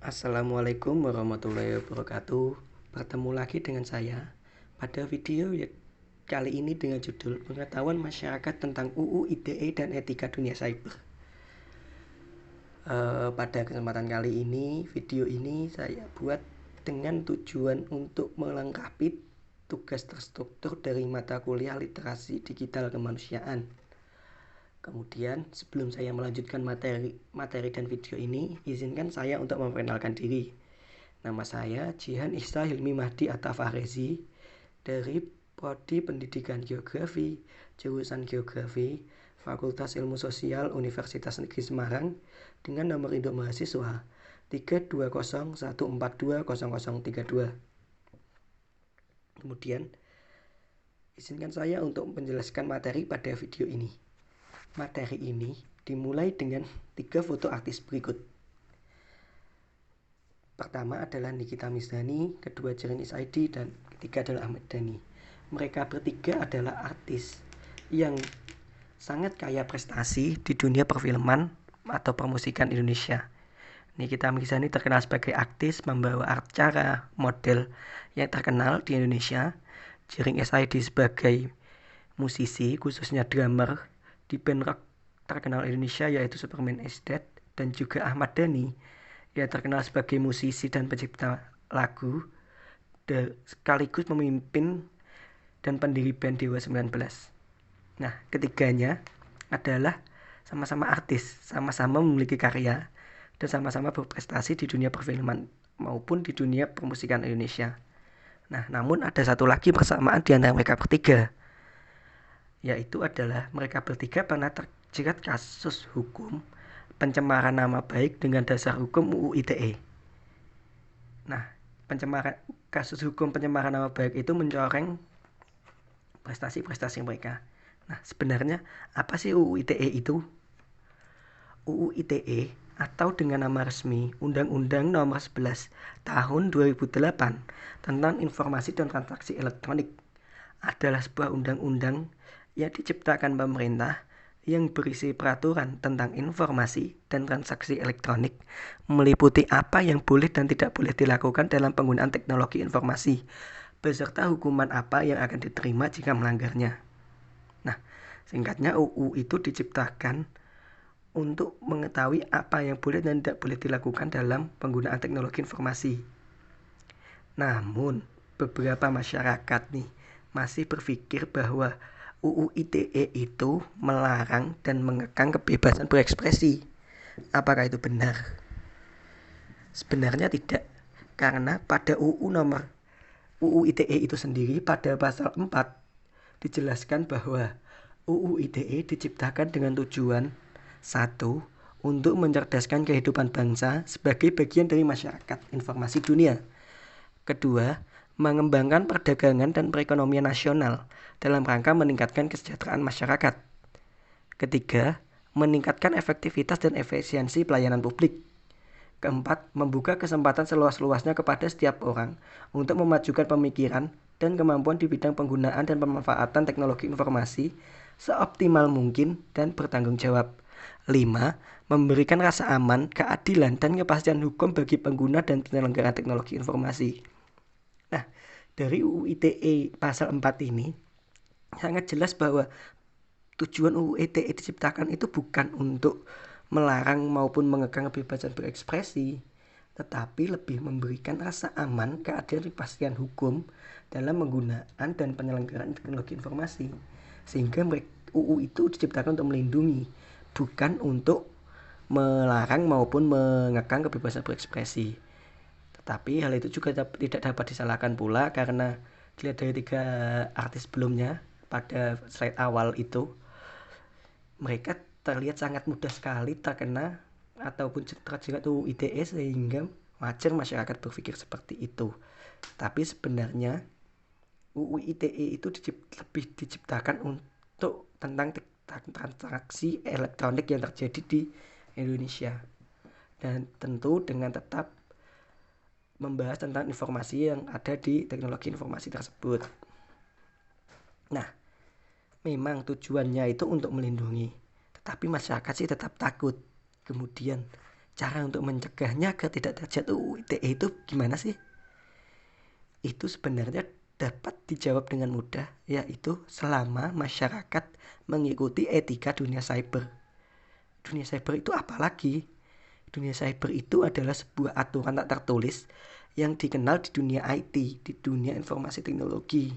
Assalamualaikum warahmatullahi wabarakatuh. Bertemu lagi dengan saya pada video kali ini dengan judul Pengetahuan Masyarakat tentang UU ITE dan Etika Dunia Cyber. Pada kesempatan kali ini, video ini saya buat dengan tujuan untuk melengkapi tugas terstruktur dari mata kuliah Literasi Digital Kemanusiaan. Kemudian, sebelum saya melanjutkan materi dan video ini, izinkan saya untuk memperkenalkan diri. Nama saya Jihan Ihsa Hilmi Mahdi Attafarezi dari Prodi Pendidikan Geografi, jurusan Geografi, Fakultas Ilmu Sosial Universitas Negeri Semarang dengan nomor induk mahasiswa 32014200032. Kemudian, izinkan saya untuk menjelaskan materi pada video ini. Materi ini dimulai dengan 3 foto artis berikut. Pertama adalah Nikita Mirzani, kedua Jerinis ID, dan ketiga adalah Ahmad Dhani. Mereka bertiga adalah artis yang sangat kaya prestasi di dunia perfilman atau permusikan Indonesia. Nikita Mirzani terkenal sebagai artis membawa acara model yang terkenal di Indonesia. Jerinis ID sebagai musisi, khususnya drummer di band rock terkenal Indonesia yaitu Superman is Dead, dan juga Ahmad Dhani yang terkenal sebagai musisi dan pencipta lagu sekaligus pemimpin dan pendiri band Dewa 19. Nah, ketiganya adalah sama-sama artis, sama-sama memiliki karya dan sama-sama berprestasi di dunia perfilman maupun di dunia permusikan Indonesia. Nah, namun ada satu lagi persamaan di antara mereka bertiga, yaitu adalah mereka bertiga pernah terjerat kasus hukum pencemaran nama baik dengan dasar hukum UU ITE. Nah, kasus hukum pencemaran nama baik itu mencoreng prestasi-prestasi mereka. Nah, sebenarnya apa sih UU ITE itu? UU ITE atau dengan nama resmi Undang-Undang Nomor 11 Tahun 2008 tentang Informasi dan Transaksi Elektronik adalah sebuah undang-undang yang diciptakan pemerintah yang berisi peraturan tentang informasi dan transaksi elektronik, meliputi apa yang boleh dan tidak boleh dilakukan dalam penggunaan teknologi informasi, beserta hukuman apa yang akan diterima jika melanggarnya. Nah, singkatnya UU itu diciptakan untuk mengetahui apa yang boleh dan tidak boleh dilakukan dalam penggunaan teknologi informasi. Namun, beberapa masyarakat nih masih berpikir bahwa UU ITE itu melarang dan mengekang kebebasan berekspresi. Apakah itu benar? Sebenarnya tidak, karena pada UU ITE itu sendiri pada pasal 4 dijelaskan bahwa UU ITE diciptakan dengan tujuan 1. Untuk mencerdaskan kehidupan bangsa sebagai bagian dari masyarakat informasi dunia. Kedua, mengembangkan perdagangan dan perekonomian nasional dalam rangka meningkatkan kesejahteraan masyarakat. Ketiga, meningkatkan efektivitas dan efisiensi pelayanan publik. Keempat, membuka kesempatan seluas-luasnya kepada setiap orang untuk memajukan pemikiran dan kemampuan di bidang penggunaan dan pemanfaatan teknologi informasi seoptimal mungkin dan bertanggung jawab. 5. Memberikan rasa aman, keadilan, dan kepastian hukum bagi pengguna dan penyelenggara teknologi informasi. Nah, dari UU ITE pasal 4 ini sangat jelas bahwa tujuan UU ITE diciptakan itu bukan untuk melarang maupun mengekang kebebasan berekspresi, tetapi lebih memberikan rasa aman, keadilan, dan kepastian hukum dalam menggunakan dan penyelenggaraan teknologi informasi. Sehingga UU itu diciptakan untuk melindungi, bukan untuk melarang maupun mengekang kebebasan berekspresi. Tapi hal itu juga tidak dapat disalahkan pula karena dilihat dari 3 artis sebelumnya pada slide awal itu, mereka terlihat sangat mudah sekali terkena ataupun terjerat UU ITE sehingga wajar masyarakat berpikir seperti itu. Tapi sebenarnya UU ITE itu lebih diciptakan untuk tentang transaksi elektronik yang terjadi di Indonesia, dan tentu dengan tetap membahas tentang informasi yang ada di teknologi informasi tersebut. Nah, memang tujuannya itu untuk melindungi, tetapi masyarakat sih tetap takut. Kemudian cara untuk mencegahnya agar tidak terjerat UU ITE itu gimana sih? Itu sebenarnya dapat dijawab dengan mudah, yaitu selama masyarakat mengikuti etika dunia cyber. Dunia cyber itu apa lagi? Dunia cyber itu adalah sebuah aturan tak tertulis yang dikenal di dunia IT, di dunia informasi teknologi.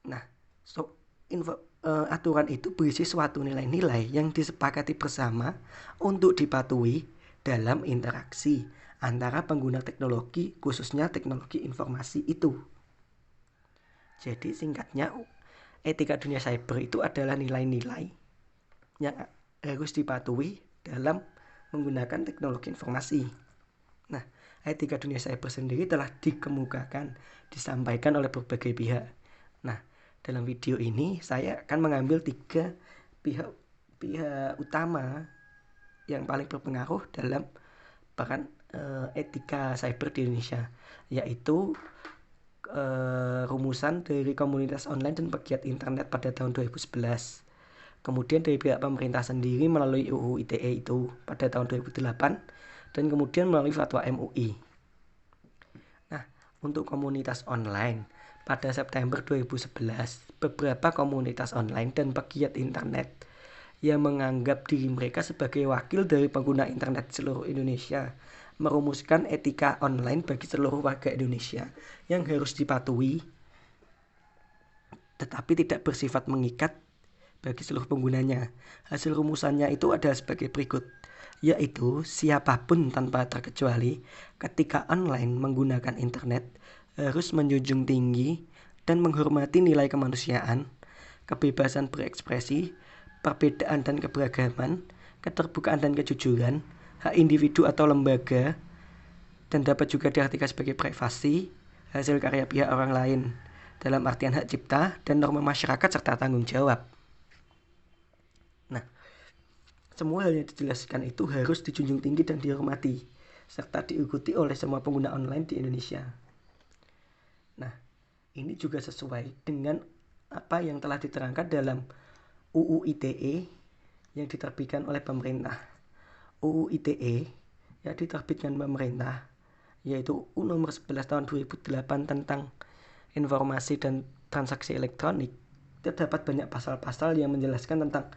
Nah, aturan itu berisi suatu nilai-nilai yang disepakati bersama untuk dipatuhi dalam interaksi antara pengguna teknologi, khususnya teknologi informasi itu. Jadi singkatnya, etika dunia cyber itu adalah nilai-nilai yang harus dipatuhi dalam menggunakan teknologi informasi. Nah, etika dunia cyber sendiri telah dikemukakan, disampaikan oleh berbagai pihak. Nah, dalam video ini saya akan mengambil 3 pihak utama yang paling berpengaruh dalam peran etika cyber di Indonesia, yaitu rumusan dari komunitas online dan pegiat internet pada tahun 2011. Kemudian dari pihak pemerintah sendiri melalui UU ITE itu pada tahun 2008, dan kemudian melalui fatwa MUI. Nah, untuk komunitas online, pada September 2011, beberapa komunitas online dan pegiat internet yang menganggap diri mereka sebagai wakil dari pengguna internet seluruh Indonesia merumuskan etika online bagi seluruh warga Indonesia yang harus dipatuhi, tetapi tidak bersifat mengikat bagi seluruh penggunanya. Hasil rumusannya itu adalah sebagai berikut, yaitu siapapun tanpa terkecuali ketika online menggunakan internet harus menjunjung tinggi dan menghormati nilai kemanusiaan, kebebasan berekspresi, perbedaan dan keberagaman, keterbukaan dan kejujuran, hak individu atau lembaga, dan dapat juga diartikan sebagai privasi, hasil karya pihak orang lain, dalam artian hak cipta dan norma masyarakat serta tanggung jawab. Nah, semua hal yang dijelaskan itu harus dijunjung tinggi dan dihormati, serta diikuti oleh semua pengguna online di Indonesia. Nah, ini juga sesuai dengan apa yang telah diterangkan dalam UU ITE yang diterbitkan oleh pemerintah. UU ITE yang diterbitkan pemerintah, yaitu UU nomor 11 tahun 2008 tentang informasi dan transaksi elektronik, terdapat banyak pasal-pasal yang menjelaskan tentang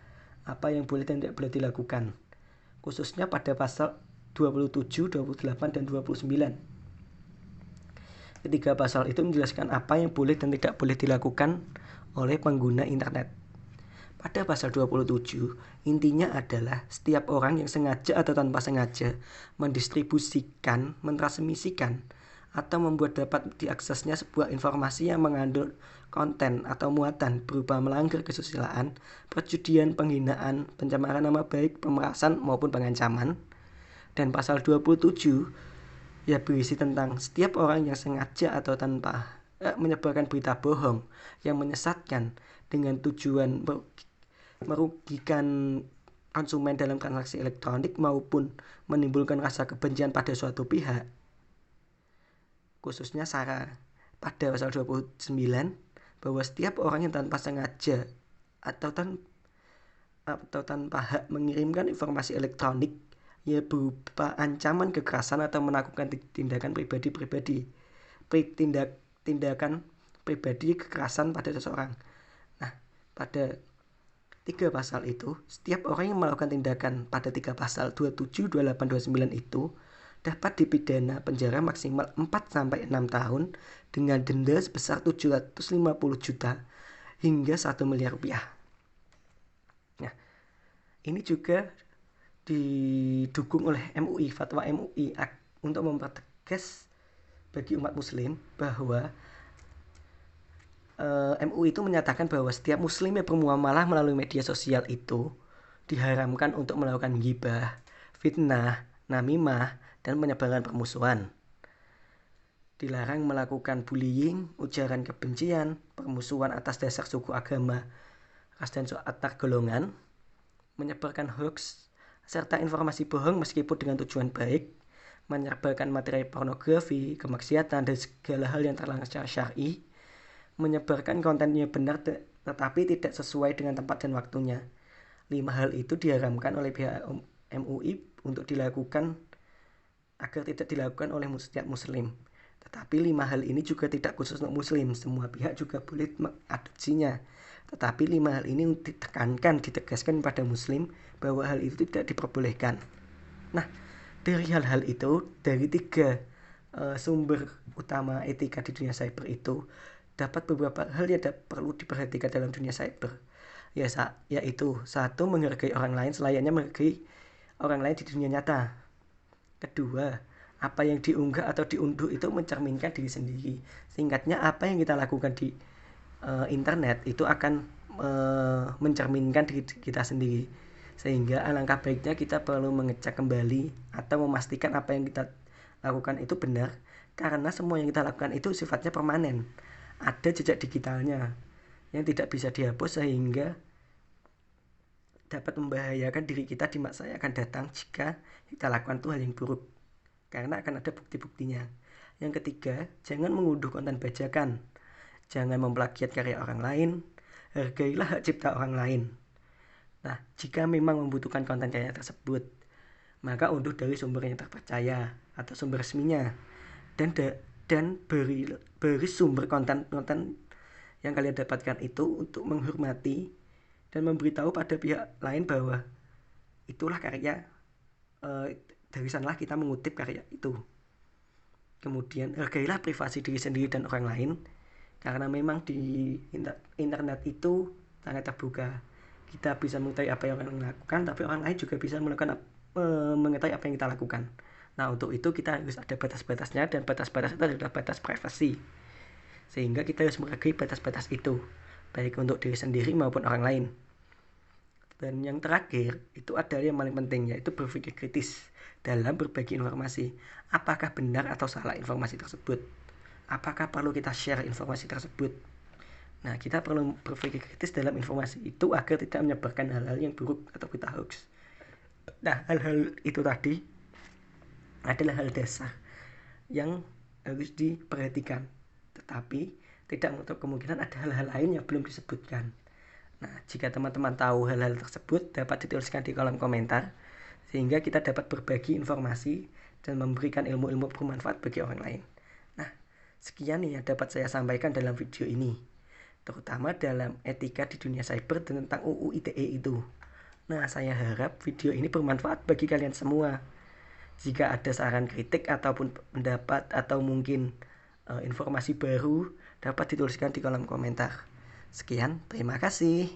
apa yang boleh dan tidak boleh dilakukan, khususnya pada pasal 27, 28, dan 29. Ketiga pasal itu menjelaskan apa yang boleh dan tidak boleh dilakukan oleh pengguna internet. Pada pasal 27, intinya adalah setiap orang yang sengaja atau tanpa sengaja mendistribusikan, mentransmisikan, atau membuat dapat diaksesnya sebuah informasi yang mengandung konten atau muatan berupa melanggar kesusilaan, perjudian, penghinaan, pencemaran nama baik, pemerasan maupun pengancaman. Dan pasal 27 ya berisi tentang setiap orang yang sengaja atau tanpa menyebarkan berita bohong yang menyesatkan dengan tujuan merugikan konsumen dalam transaksi elektronik maupun menimbulkan rasa kebencian pada suatu pihak, khususnya SARA. Pada pasal 29 bahwa setiap orang yang tanpa sengaja atau tanpa hak mengirimkan informasi elektronik ya berupa ancaman kekerasan atau melakukan tindakan pribadi kekerasan pada seseorang. Nah, pada 3 pasal itu, setiap orang yang melakukan tindakan pada 3 pasal 27, 28, 29 itu dapat dipidana penjara maksimal 4-6 tahun dengan denda sebesar 750 juta hingga 1 miliar rupiah. Nah, ini juga didukung oleh MUI, fatwa MUI untuk mempertegas bagi umat muslim bahwa MUI itu menyatakan bahwa setiap muslim yang bermuamalah melalui media sosial itu diharamkan untuk melakukan ghibah, fitnah, namimah, dan penyebaran permusuhan. Dilarang melakukan bullying, ujaran kebencian, permusuhan atas dasar suku, agama, ras dan antar golongan, menyebarkan hoax, serta informasi bohong meskipun dengan tujuan baik, menyebarkan materi pornografi, kemaksiatan, dan segala hal yang terlarang secara syar'i, menyebarkan kontennya benar tetapi tidak sesuai dengan tempat dan waktunya. 5 hal itu diharamkan oleh pihak MUI untuk dilakukan agar tidak dilakukan oleh setiap muslim. Tetapi 5 hal ini juga tidak khusus untuk muslim, semua pihak juga boleh mengadopsinya. Tetapi 5 hal ini ditegaskan pada muslim bahwa hal itu tidak diperbolehkan. Nah, dari hal-hal itu, dari 3 sumber utama etika di dunia cyber itu, dapat beberapa hal yang perlu diperhatikan dalam dunia cyber. Yaitu 1. Menghargai orang lain selayaknya menghargai orang lain di dunia nyata. Kedua, apa yang diunggah atau diunduh itu mencerminkan diri sendiri. Singkatnya, apa yang kita lakukan di internet itu akan mencerminkan diri kita sendiri. Sehingga alangkah baiknya kita perlu mengecek kembali atau memastikan apa yang kita lakukan itu benar, karena semua yang kita lakukan itu sifatnya permanen. Ada jejak digitalnya yang tidak bisa dihapus, sehingga dapat membahayakan diri kita di masa yang akan datang jika kita lakukan itu hal yang buruk, karena akan ada bukti-buktinya. Yang ketiga, jangan mengunduh konten bajakan, jangan memplagiat karya orang lain, hargailah hak cipta orang lain. Nah, jika memang membutuhkan konten karya tersebut, maka unduh dari sumber yang terpercaya atau sumber resminya, dan beri sumber konten yang kalian dapatkan itu untuk menghormati dan memberitahu pada pihak lain bahwa itulah karya, dari sanalah kita mengutip karya itu. Kemudian hargailah privasi diri sendiri dan orang lain, karena memang di internet itu sangat terbuka. Kita bisa mengetahui apa yang orang lakukan, tapi orang lain juga bisa mengetahui apa yang kita lakukan. Nah, untuk itu kita harus ada batas-batasnya, dan batas-batas itu adalah batas privasi. Sehingga kita harus menghargai batas-batas itu, baik untuk diri sendiri maupun orang lain. Dan yang terakhir, itu adalah yang paling penting, yaitu berpikir kritis dalam berbagi informasi. Apakah benar atau salah informasi tersebut? Apakah perlu kita share informasi tersebut? Nah, kita perlu berpikir kritis dalam informasi itu agar tidak menyebarkan hal-hal yang buruk atau berita hoax. Nah, hal-hal itu tadi adalah hal dasar yang harus diperhatikan. Tetapi tidak menutup kemungkinan ada hal-hal lain yang belum disebutkan. Nah, jika teman-teman tahu hal-hal tersebut, dapat dituliskan di kolom komentar, sehingga kita dapat berbagi informasi dan memberikan ilmu-ilmu bermanfaat bagi orang lain. Nah, sekian yang dapat saya sampaikan dalam video ini, terutama dalam etika di dunia cyber dan tentang UU ITE itu. Nah, saya harap video ini bermanfaat bagi kalian semua. Jika ada saran, kritik, ataupun pendapat, atau mungkin informasi baru, dapat dituliskan di kolom komentar. Sekian, terima kasih.